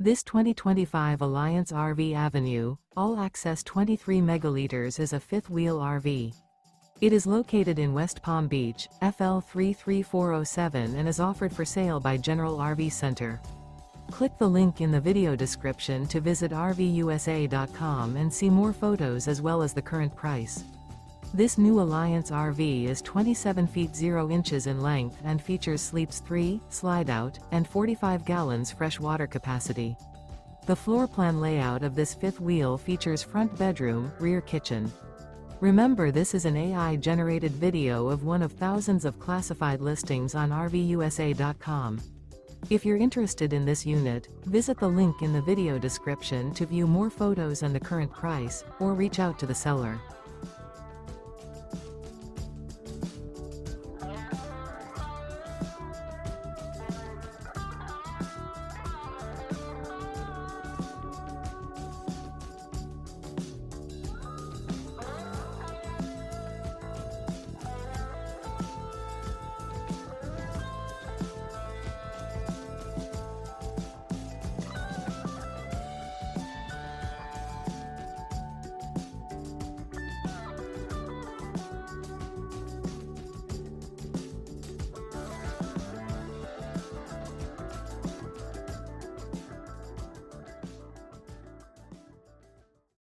This 2025 Alliance RV Avenue, all-access 23 megaliters is a fifth-wheel RV. It is located in West Palm Beach, FL 33407 and is offered for sale by General RV Center. Click the link in the video description to visit RVUSA.com and see more photos as well as the current price. This new Alliance RV is 27 feet 0 inches in length and features sleeps 3, slide-out, and 45 gallons fresh water capacity. The floor plan layout of this fifth wheel features front bedroom, rear kitchen. Remember, this is an AI-generated video of one of thousands of classified listings on RVUSA.com. If you're interested in this unit, visit the link in the video description to view more photos and the current price, or reach out to the seller.